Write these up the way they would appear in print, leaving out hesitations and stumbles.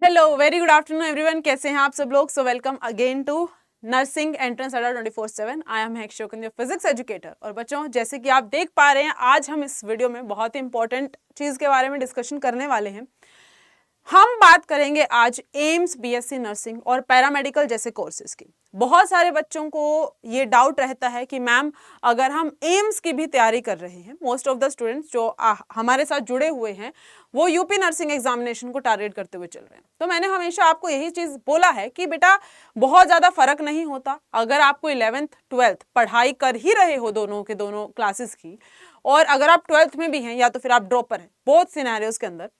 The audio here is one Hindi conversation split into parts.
Hello very good afternoon everyone, कैसे हैं आप सब लोग। So welcome again to nursing entrance Adda 24/7। I am हेक शोकन, योर फिजिक्स एजुकेटर। और बच्चों, जैसे कि आप देख पा रहे हैं, आज हम इस वीडियो में बहुत ही इंपॉर्टेंट चीज के बारे में डिस्कशन करने वाले हैं। हम बात करेंगे आज एम्स, बीएससी नर्सिंग और पैरामेडिकल जैसे कोर्सेज की। बहुत सारे बच्चों को ये डाउट रहता है कि मैम, अगर हम एम्स की भी तैयारी कर रहे हैं, मोस्ट ऑफ द स्टूडेंट्स जो हमारे साथ जुड़े हुए हैं वो यूपी नर्सिंग एग्जामिनेशन को टारगेट करते हुए चल रहे हैं। तो मैंने हमेशा आपको यही चीज बोला है कि बेटा, बहुत ज्यादा फर्क नहीं होता अगर आपको 11th 12th पढ़ाई कर ही रहे हो दोनों के दोनों क्लासेस की, और अगर आप 12th में भी हैं या तो फिर आप ड्रॉपर हैं, बोथ सिनेरियोज के अंदर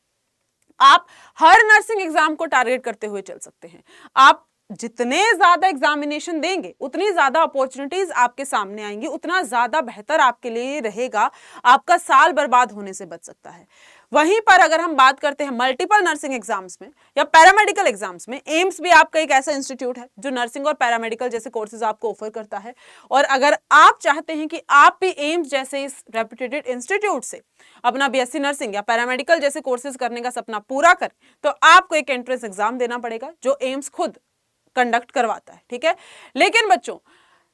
आप हर नर्सिंग एग्जाम को टारगेट करते हुए चल सकते हैं। आप जितने ज्यादा एग्जामिनेशन देंगे उतनी ज्यादा अपॉर्चुनिटीज आपके सामने आएंगी, उतना ज्यादा बेहतर आपके लिए रहेगा, आपका साल बर्बाद होने से बच सकता है। वहीं पर अगर हम बात करते हैं मल्टीपल नर्सिंग एग्जाम्स में या पैरामेडिकल एग्जाम्स में, एम्स भी आपका एक ऐसा इंस्टीट्यूट है जो नर्सिंग और पैरामेडिकल जैसे कोर्सेज आपको ऑफर करता है। और अगर आप चाहते हैं कि आप भी एम्स जैसे इस रेप्यूटेड इंस्टीट्यूट से अपना बीएससी नर्सिंग या पैरामेडिकल जैसे कोर्सेज करने का सपना पूरा करें, तो आपको एक एंट्रेंस एग्जाम देना पड़ेगा जो एम्स खुद कंडक्ट करवाता है। ठीक है, लेकिन बच्चों,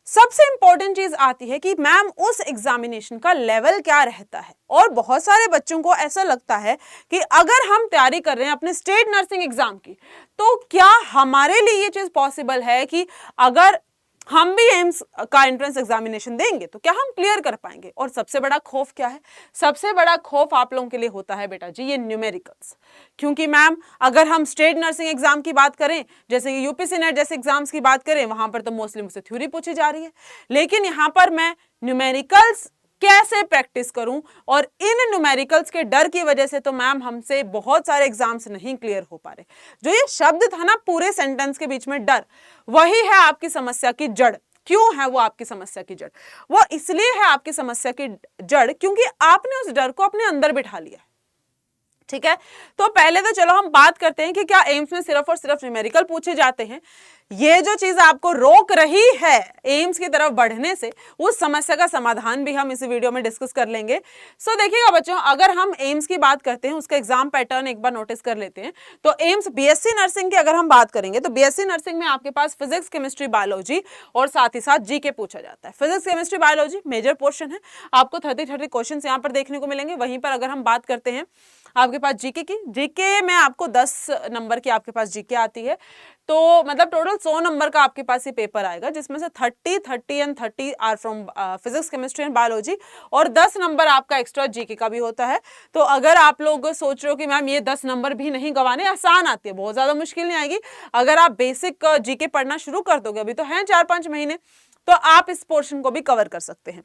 सबसे इंपॉर्टेंट चीज आती है कि मैम उस एग्जामिनेशन का लेवल क्या रहता है। और बहुत सारे बच्चों को ऐसा लगता है कि अगर हम तैयारी कर रहे हैं अपने स्टेट नर्सिंग एग्जाम की, तो क्या हमारे लिए ये चीज पॉसिबल है कि अगर हम भी एम्स का एंट्रेंस एग्जामिनेशन देंगे तो क्या हम क्लियर कर पाएंगे। और सबसे बड़ा खौफ क्या है? सबसे बड़ा खौफ आप लोगों के लिए होता है बेटा जी, ये न्यूमेरिकल्स। क्योंकि मैम, अगर हम स्टेट नर्सिंग एग्जाम की बात करें, जैसे कि यूपीसी नेट जैसे एग्जाम्स की बात करें, वहां पर तो मोस्टली मुझसे थ्योरी पूछी जा रही है, लेकिन यहां पर मैं न्यूमेरिकल्स कैसे प्रैक्टिस करूं। और इन न्यूमेरिकल्स के डर की वजह से तो मैम हमसे बहुत सारे एग्जाम्स नहीं क्लियर हो पा रहे। जो ये शब्द था ना पूरे सेंटेंस के बीच में, डर, वही है आपकी समस्या की जड़। क्यों है वो आपकी समस्या की जड़? वो इसलिए है आपकी समस्या की जड़ क्योंकि आपने उस डर को अपने अंदर बिठा लिया है। ठीक है, तो पहले तो चलो हम बात करते हैं कि क्या एम्स में सिर्फ और सिर्फ न्यूमेरिकल पूछे जाते हैं। ये जो चीज आपको रोक रही है एम्स की तरफ बढ़ने से, उस समस्या का समाधान भी हम इस वीडियो में डिस्कस कर लेंगे। सो देखिएगा बच्चों, अगर हम एम्स की बात करते हैं, उसका एग्जाम पैटर्न एक बार नोटिस कर लेते हैं। तो एम्स बीएससी नर्सिंग की अगर हम बात करेंगे तो बीएससी नर्सिंग में आपके पास फिजिक्स, केमिस्ट्री, बायोलॉजी और साथ ही साथ जीके पूछा जाता है। Physics, chemistry, biology major portion है, आपको 30 क्वेश्चन यहाँ पर देखने को मिलेंगे। वहीं पर अगर हम बात करते हैं आपके पास जीके की, जीके में आपको 10 नंबर की आपके पास जीके आती है। तो मतलब टोटल 100 नंबर का आपके पास ये पेपर आएगा, जिसमें से 30 and 30 are from physics, chemistry and biology, और 10 नंबर आपका एक्स्ट्रा जीके का भी होता है। तो अगर आप लोग सोच रहे हो कि मैम ये 10 नंबर भी नहीं गंवाने, आसान आती है, बहुत ज्यादा मुश्किल नहीं आएगी, अगर आप बेसिक जीके पढ़ना शुरू कर दोगे, अभी तो है 4-5 महीने, तो आप इस पोर्शन को भी कवर कर सकते हैं।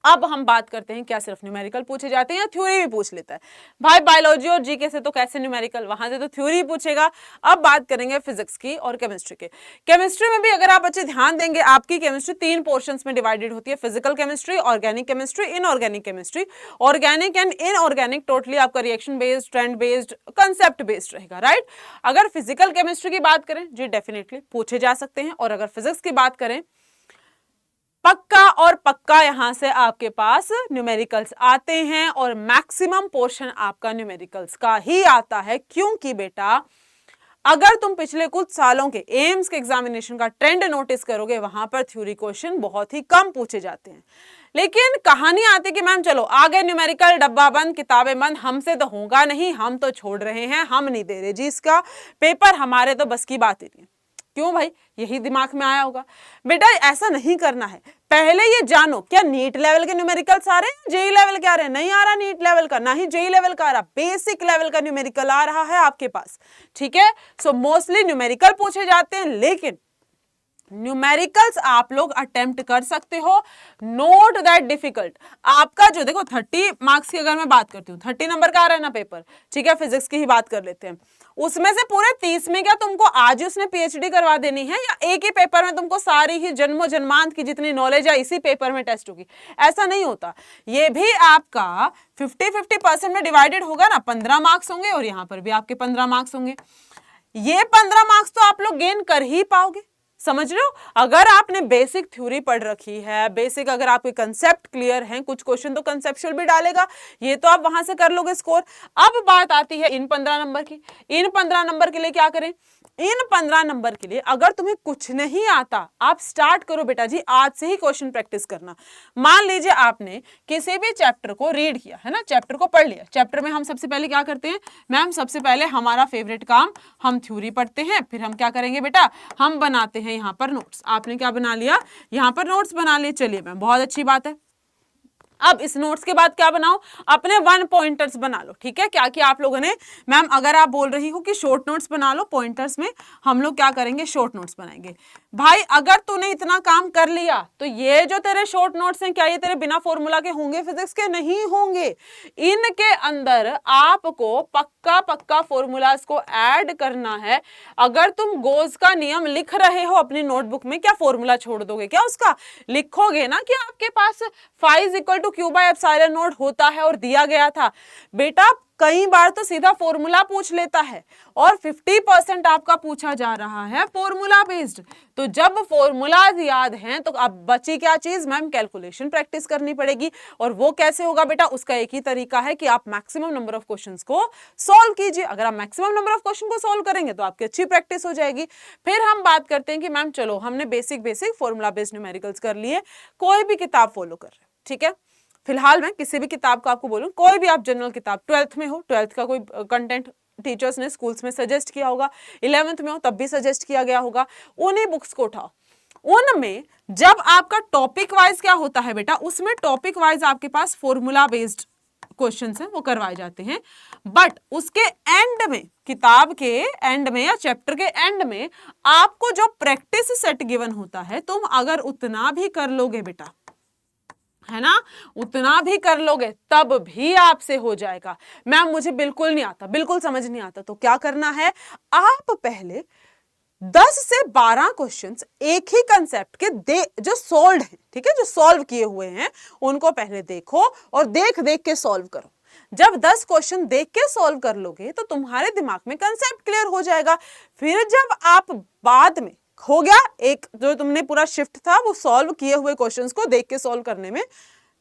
अब हम बात करते हैं क्या सिर्फ न्यूमेरिकल पूछे जाते हैं या थ्योरी भी पूछ लेता है। भाई बायोलॉजी और जीके से तो कैसे न्यूमेरिकल, वहां से तो थ्योरी पूछेगा। अब बात करेंगे फिजिक्स की और केमिस्ट्री के। केमिस्ट्री में भी अगर आप अच्छे ध्यान देंगे, आपकी केमिस्ट्री 3 पोर्शंस में डिवाइडेड होती है, physical chemistry, organic chemistry, inorganic chemistry. Organic and inorganic totally आपका reaction based, trend based, concept based रहेगा, राइट। अगर फिजिकल केमिस्ट्री की बात करें जी, डेफिनेटली पूछे जा सकते हैं। और अगर फिजिक्स की बात करें, पक्का और पक्का यहां से आपके पास न्यूमेरिकल्स आते हैं, और मैक्सिमम पोर्शन आपका न्यूमेरिकल्स का ही आता है। क्योंकि बेटा, अगर तुम पिछले कुछ सालों के एम्स के एग्जामिनेशन का ट्रेंड नोटिस करोगे, वहां पर थ्योरी क्वेश्चन बहुत ही कम पूछे जाते हैं। लेकिन कहानी आती कि मैम चलो आ गए न्यूमेरिकल, डब्बा बंद, किताबें बंद, हमसे तो होगा नहीं, हम तो छोड़ रहे हैं, हम नहीं दे रहे जी इसका पेपर, हमारे तो बस की बात ही नहीं। क्यों भाई? यही दिमाग में आया होगा। बेटा ऐसा नहीं करना है, पहले ये जानो क्या नीट लेवल के न्यूमेरिकल्स आ रहे हैं, जेई लेवल के आ रहे हैं? नहीं आ रहा नीट लेवल का, ना ही जेई लेवल का आ रहा, बेसिक लेवल का न्यूमेरिकल आ रहा है आपके पास। ठीक है, सो मोस्टली न्यूमेरिकल पूछे जाते हैं, लेकिन न्यूमेरिकल्स आप लोग अटेम्प्ट कर सकते हो, नोट दैट डिफिकल्ट। आपका जो देखो 30 मार्क्स की अगर मैं बात करती हूँ, 30 नंबर का आ रहा है ना पेपर, ठीक है, फिजिक्स की ही बात कर लेते हैं, उसमें से पूरे 30 में क्या तुमको आज ही उसने पीएचडी करवा देनी है, या एक ही पेपर में तुमको सारी ही जन्मों जन्मांत की जितनी नॉलेज है इसी पेपर में टेस्ट होगी? ऐसा नहीं होता। ये भी आपका 50-50% में डिवाइडेड होगा ना, 15 मार्क्स होंगे और यहां पर भी आपके 15 मार्क्स होंगे। ये 15 मार्क्स तो आप लोग गेन कर ही पाओगे, समझ रहे हो? अगर आपने बेसिक थ्योरी पढ़ रखी है, बेसिक अगर आपके कंसेप्ट क्लियर हैं, कुछ क्वेश्चन तो कंसेप्चुअल भी डालेगा, ये तो आप वहां से कर लोगे स्कोर। अब बात आती है इन 15 नंबर की। इन 15 नंबर के लिए क्या करें? इन 15 नंबर के लिए अगर तुम्हें कुछ नहीं आता, आप स्टार्ट करो बेटा जी आज से ही क्वेश्चन प्रैक्टिस करना। मान लीजिए आपने किसी भी चैप्टर को रीड किया है ना, चैप्टर को पढ़ लिया। चैप्टर में हम सबसे पहले क्या करते हैं मैम? सबसे पहले हमारा फेवरेट काम, हम थ्योरी पढ़ते हैं, फिर हम क्या करेंगे बेटा? हम बनाते हैं यहाँ पर नोट्स। आपने क्या बना लिया? यहाँ पर नोट्स बना लिए। चलिए मैम, बहुत अच्छी बात है। अब इस नोट्स के बाद क्या बनाओ? अपने 1 पॉइंटर्स बना लो। ठीक है, क्या किया आप लोगों ने? मैम अगर आप बोल रही हो कि शॉर्ट नोट्स बना लो, पॉइंटर्स में हम लोग क्या करेंगे? शॉर्ट नोट्स बनाएंगे। भाई अगर तूने इतना काम कर लिया तो ये जो तेरे शॉर्ट नोट्स हैं, क्या ये तेरे बिना फॉर्मूला के होंगे फिजिक्स के? नहीं होंगे। इनके अंदर आपको पक्का पक्का फॉर्मूलाज को ऐड करना है। अगर तुम गोज का नियम लिख रहे हो अपनी नोटबुक में, क्या फॉर्मूला छोड़ दोगे? क्या उसका लिखोगे ना कि आपके पास phi equal to q by epsilon naught होता है और दिया गया था। बेटा कई बार तो सीधा फॉर्मूला पूछ लेता है और 50% आपका पूछा जा रहा है फॉर्मूला बेस्ड। तो जब फॉर्मूलाज याद हैं तो अब बची क्या चीज मैम? कैलकुलेशन प्रैक्टिस करनी पड़ेगी। और वो कैसे होगा बेटा? उसका एक ही तरीका है कि आप मैक्सिमम नंबर ऑफ क्वेश्चंस को सॉल्व कीजिए। अगर आप मैक्सिमम नंबर ऑफ क्वेश्चन को सॉल्व करेंगे तो आपकी अच्छी प्रैक्टिस हो जाएगी। फिर हम बात करते हैं कि मैम चलो हमने बेसिक फॉर्मूला बेस्ड न्यूमेरिकल्स कर लिए, कोई भी किताब फॉलो कर रहे हैं, ठीक है? फिलहाल मैं किसी भी किताब का आपको बोलूं, कोई भी आप जनरल किताब, 12th में हो, 12th का कोई कंटेंट टीचर्स ने स्कूल्स में सजेस्ट किया होगा, 11th में हो तब भी सजेस्ट किया गया होगा, उन्हीं बुक्स को उठाओ। उनमें जब आपका टॉपिक वाइज क्या होता है बेटा? उसमें टॉपिक वाइज आपके पास फॉर्मूला बेस्ड क्वेश्चंस हैं, वो करवाए जाते हैं। बट उसके एंड में, किताब के एंड में या चैप्टर के एंड में आपको जो प्रैक्टिस सेट गिवन होता है, तुम अगर उतना भी कर लोगे बेटा, है ना, उतना भी कर लोगे तब भी आपसे हो जाएगा। मैम मुझे बिल्कुल नहीं आता, बिल्कुल समझ नहीं आता, तो क्या करना है? आप पहले 10 से 12 क्वेश्चंस एक ही कंसेप्ट के जो सॉल्व हैं, ठीक है, जो सॉल्व किए हुए हैं उनको पहले देखो और देख देख के सॉल्व करो। जब 10 क्वेश्चन देख के सॉल्व कर लोगे तो तुम्हारे दिमाग में कंसेप्ट क्लियर हो जाएगा। फिर जब आप बाद में हो गया, एक जो तुमने पूरा शिफ्ट था वो सॉल्व किए हुए क्वेश्चंस को देख के सॉल्व करने में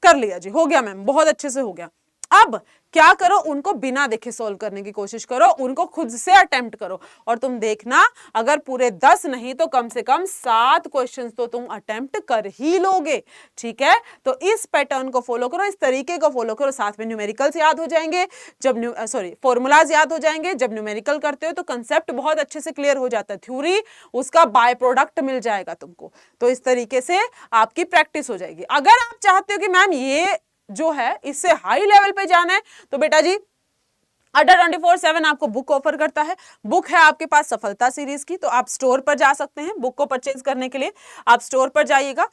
कर लिया जी, हो गया मैम, बहुत अच्छे से हो गया। अब क्या करो? उनको बिना देखे सॉल्व करने की कोशिश करो, उनको खुद से अटेम्प्ट करो और तुम देखना अगर पूरे 10 नहीं तो कम से कम 7 क्वेश्चंस तो तुम अटेम्प्ट कर ही लोगे। ठीक है, तो इस पैटर्न को फॉलो करो, इस तरीके को फॉलो करो। साथ में न्यूमेरिकल्स याद हो जाएंगे, जब फॉर्मूलाज याद हो जाएंगे। जब न्यूमेरिकल करते हो तो कंसेप्ट बहुत अच्छे से क्लियर हो जाता है, थ्योरी उसका बाय प्रोडक्ट मिल जाएगा तुमको। तो इस तरीके से आपकी प्रैक्टिस हो जाएगी। अगर आप चाहते हो कि मैम ये जो है इससे हाई लेवल पे जाना है तो बेटा जी अड्डा 24/7 आपको बुक ऑफर करता है। बुक है आपके पास सफलता सीरीज की, तो आप स्टोर पर जा सकते हैं बुक को परचेज करने के लिए। आप स्टोर पर जाइएगा,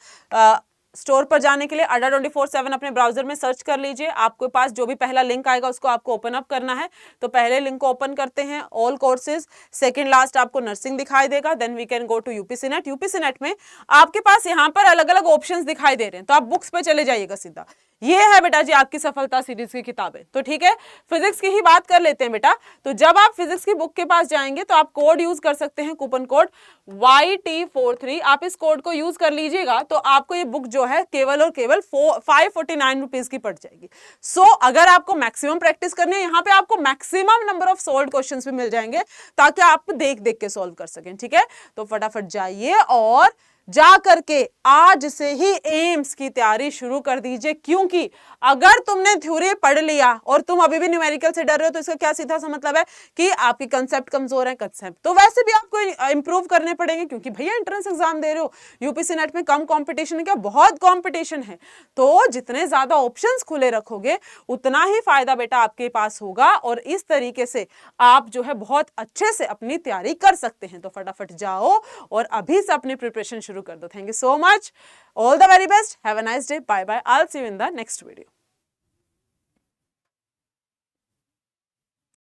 स्टोर पर जाने के लिए अड्डा 24/7 अपने ब्राउजर में सर्च कर लीजिए। आपके पास जो भी पहला लिंक आएगा उसको आपको ओपन अप करना है। तो पहले लिंक को ओपन करते हैं, ऑल कोर्सेज, सेकंड लास्ट आपको नर्सिंग दिखाई देगा, then we can go to UPC NET. UPC NET में आपके पास यहाँ पर अलग अलग ऑप्शंस दिखाई दे रहे हैं, तो आप बुक्स पे चले जाइएगा सीधा। ये है बेटा जी आपकी सफलता सीरीज की किताबें। तो ठीक है, फिजिक्स की ही बात कर लेते हैं बेटा। तो जब आप फिजिक्स की बुक के पास जाएंगे तो आप कोड यूज कर सकते हैं, कूपन कोड YT43। आप इस कोड को यूज कर लीजिएगा तो आपको ये बुक जो है केवल और केवल 549 रुपीज की पड़ जाएगी। सो अगर आपको मैक्सिमम प्रैक्टिस करनी है, यहाँ पे आपको maximum number of solve questions भी मिल जाएंगे ताकि आप देख देख के सॉल्व कर सकें। ठीक है, तो फटाफट जाइए और जा करके आज से ही एम्स की तैयारी शुरू कर दीजिए, क्योंकि अगर तुमने थ्योरी पढ़ लिया और तुम अभी भी न्यूमेरिकल से डर रहे हो तो इसका क्या सीधा सा मतलब है कि आपकी कंसेप्ट कमजोर है। कंसेप्ट तो वैसे भी आपको इंप्रूव करने पड़ेंगे, क्योंकि भैया एंट्रेंस एग्जाम दे रहे हो, यूपीसी नेट में कम कंपटीशन है क्या? बहुत कंपटीशन है। तो जितने ज्यादा ऑप्शंस खुले रखोगे उतना ही फायदा बेटा आपके पास होगा और इस तरीके से आप जो है बहुत अच्छे से अपनी तैयारी कर सकते हैं। तो फटाफट जाओ और अभी से अपनी प्रिपरेशन शुरू कर दो। Thank you so much, all the very best, have a nice day, bye bye, I will see you in the next video.